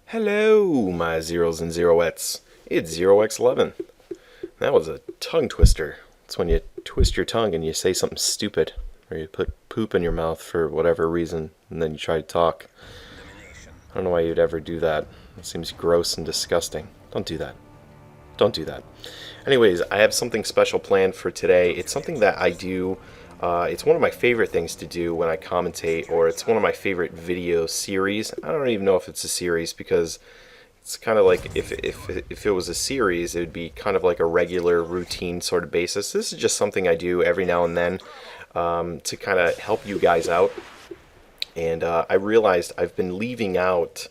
Hello, my zeros and zeroettes. It's 0x11. That was a tongue twister. It's when you twist your tongue and you say something stupid, or you put poop in your mouth for whatever reason, and then you try to talk. I don't know why you'd ever do that. It seems gross and disgusting. Don't do that. Don't do that. Anyways, I have something special planned for today. It's something that I do. It's one of my favorite things to do when I commentate, or it's one of my favorite video series. I don't even know if it's a series because it's kind of like if it was a series, it would be kind of like a regular routine sort of basis. This is just something I do every now and then to kind of help you guys out. And I realized I've been leaving out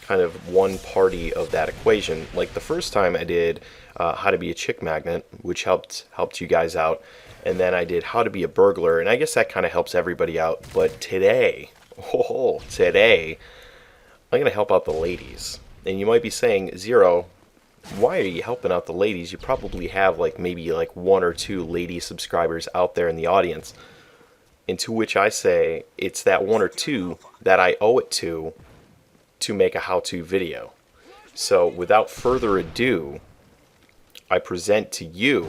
kind of one party of that equation. Like the first time I did how to be a chick magnet, which helped you guys out. And then I did how to be a burglar, and I guess that kind of helps everybody out. But today, today, I'm going to help out the ladies. And you might be saying, Zero, why are you helping out the ladies? You probably have maybe one or two lady subscribers out there in the audience. And to which I say, it's that one or two that I owe it to make a how-to video. So without further ado, I present to you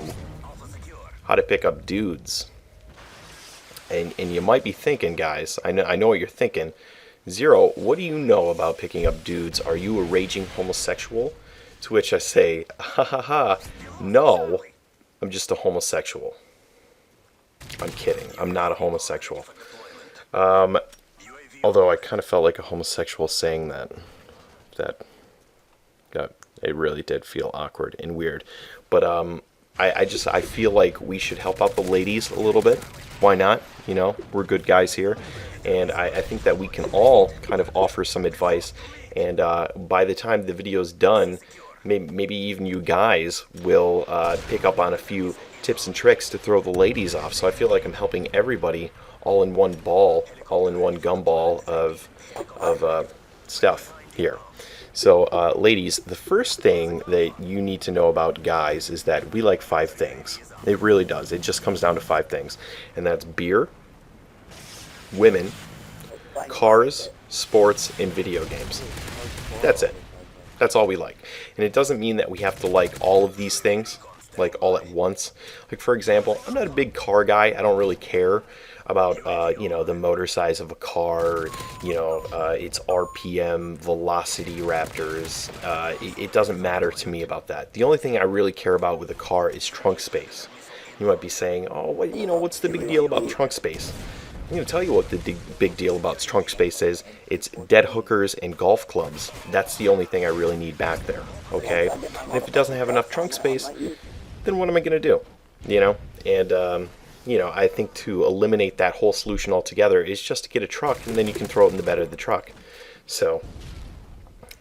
how to pick up dudes. And you might be thinking, guys, I know what you're thinking. Zero, what do you know about picking up dudes? Are you a raging homosexual? To which I say, ha ha ha, no, I'm just a homosexual. I'm kidding, I'm not a homosexual. Although I kind of felt like a homosexual saying that it really did feel awkward and weird. But I feel like we should help out the ladies a little bit. Why not? You know, we're good guys here. And I think that we can all kind of offer some advice. And by the time the video's done, maybe even you guys will pick up on a few tips and tricks to throw the ladies off. So I feel like I'm helping everybody all in one ball, all in one gumball of stuff here. So, ladies, the first thing that you need to know about guys is that we like 5 things. It really does. It just comes down to 5 things. And that's beer, women, cars, sports, and video games. That's it. That's all we like. And it doesn't mean that we have to like all of these things, like all at once. Like, for example, I'm not a big car guy. I don't really care about the motor size of a car, its RPM, velocity raptors. It doesn't matter to me about that. The only thing I really care about with a car is trunk space. You might be saying, oh, what's the big deal about trunk space? I'm going to tell you what the big deal about trunk space is. It's dead hookers and golf clubs. That's the only thing I really need back there, okay? And if it doesn't have enough trunk space, then what am I going to do? And I think to eliminate that whole solution altogether is just to get a truck, and then you can throw it in the bed of the truck. So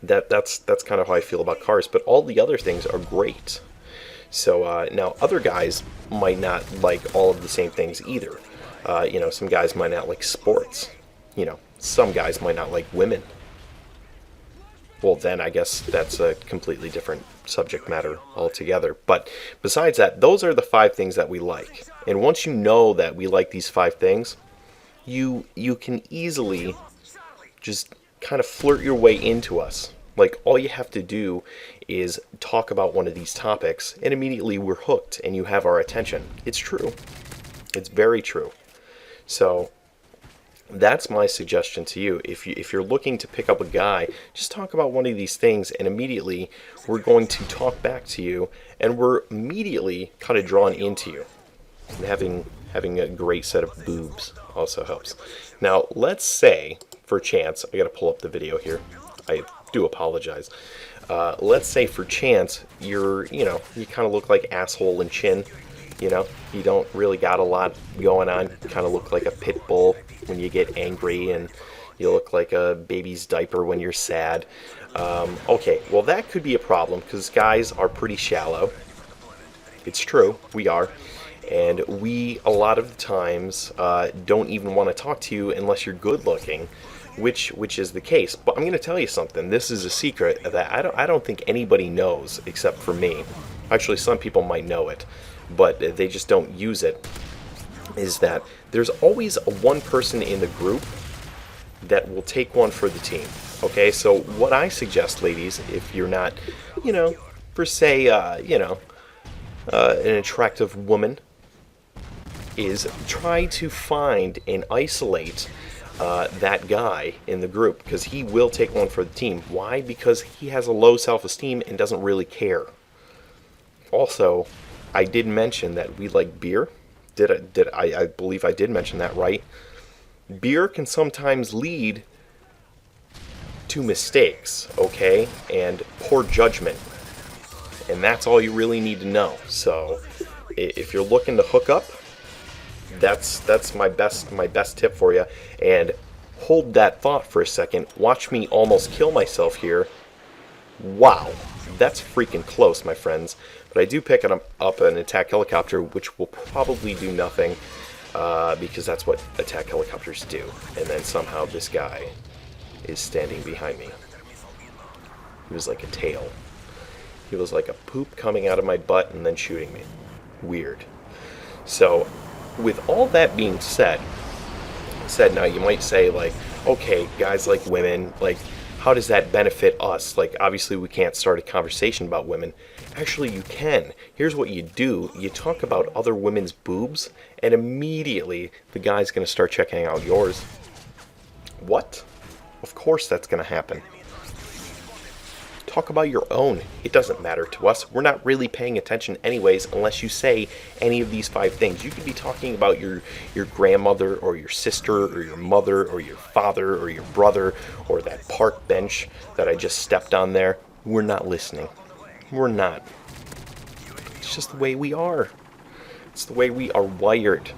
that's kind of how I feel about cars. But all the other things are great. So now other guys might not like all of the same things either. Some guys might not like sports. Some guys might not like women. Well, then I guess that's a completely different subject matter altogether. But besides that, those are the 5 things that we like. And once you know that we like these 5 things, you can easily just kind of flirt your way into us. Like, all you have to do is talk about one of these topics, and immediately we're hooked, and you have our attention. It's true. It's very true. So that's my suggestion to you. If you're looking to pick up a guy, just talk about one of these things, and immediately we're going to talk back to you, and we're immediately kind of drawn into you. And having a great set of boobs also helps. Now, let's say, for chance, I gotta pull up the video here. I do apologize. Let's say for chance you kind of look like asshole and chin. You don't really got a lot going on. You kind of look like a pit bull when you get angry, and you look like a baby's diaper when you're sad. Okay, well, that could be a problem because guys are pretty shallow. It's true, we are. And we, a lot of the times, don't even want to talk to you unless you're good looking, which is the case. But I'm going to tell you something. This is a secret that I don't think anybody knows except for me. Actually, some people might know it, but they just don't use it. Is that there's always one person in the group that will take one for the team. Okay, so what I suggest, ladies, if you're not, for say, an attractive woman, is try to find and isolate that guy in the group, because he will take one for the team. Why? Because he has a low self-esteem and doesn't really care. Also, I did mention that we like beer. I believe I did mention that, right? Beer can sometimes lead to mistakes, okay, and poor judgment, and that's all you really need to know. So if you're looking to hook up, that's my best tip for you. And hold that thought for a second. Watch me almost kill myself here. Wow, that's freaking close, my friends. But I do pick up an attack helicopter, which will probably do nothing, because that's what attack helicopters do. And then somehow this guy is standing behind me. He was like a tail. He was like a poop coming out of my butt and then shooting me. Weird. So, with all that being said, now you might say, like, okay, guys like women, like, how does that benefit us? Like, obviously we can't start a conversation about women. Actually, you can. Here's what you do. You talk about other women's boobs, and immediately the guy's going to start checking out yours. What? Of course that's going to happen. Talk about your own. It doesn't matter to us. We're not really paying attention anyways unless you say any of these 5 things. You could be talking about your grandmother or your sister or your mother or your father or your brother or that park bench that I just stepped on there. We're not listening. We're not. It's just the way we are. It's the way we are wired.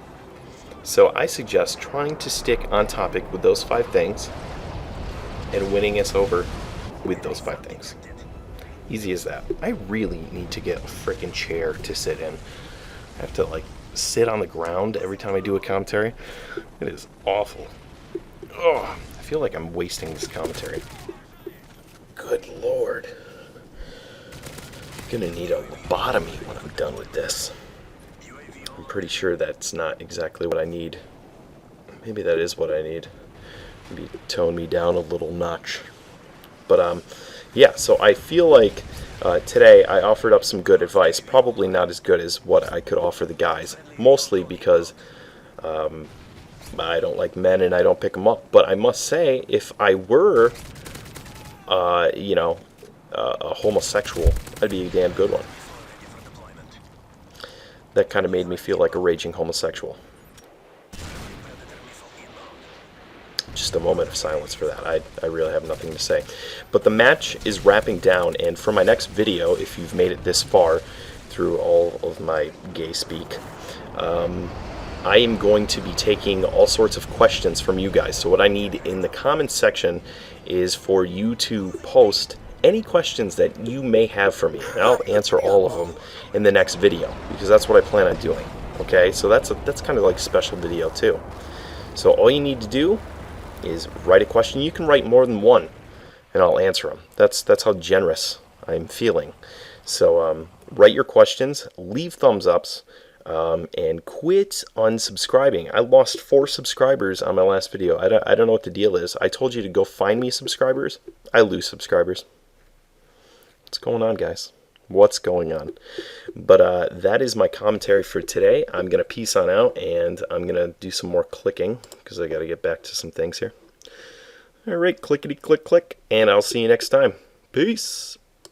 So I suggest trying to stick on topic with those 5 things and winning us over with those 5 things. Easy as that. I really need to get a freaking chair to sit in. I have to, like, sit on the ground every time I do a commentary. It is awful. Oh, I feel like I'm wasting this commentary. Good Lord. I'm gonna need a lobotomy when I'm done with this. I'm pretty sure that's not exactly what I need. Maybe that is what I need. Maybe tone me down a little notch. But, yeah, so I feel like today I offered up some good advice. Probably not as good as what I could offer the guys. Mostly because I don't like men and I don't pick them up. But I must say, if I were, a homosexual, I'd be a damn good one. That kind of made me feel like a raging homosexual. Just a moment of silence for that. I really have nothing to say. But the match is wrapping down, and for my next video, if you've made it this far through all of my gay speak, I am going to be taking all sorts of questions from you guys. So what I need in the comments section is for you to post any questions that you may have for me, and I'll answer all of them in the next video, because that's what I plan on doing. Okay, so that's kind of like a special video too. So all you need to do is write a question. You can write more than one, and I'll answer them. That's how generous I'm feeling. So write your questions, leave thumbs ups, and quit unsubscribing. I lost 4 subscribers on my last video. I don't know what the deal is. I told you to go find me subscribers. I lose subscribers. What's going on, guys? What's going on? But that is my commentary for today. I'm going to peace on out, and I'm going to do some more clicking because I got to get back to some things here. All right, clickety click click, and I'll see you next time. Peace.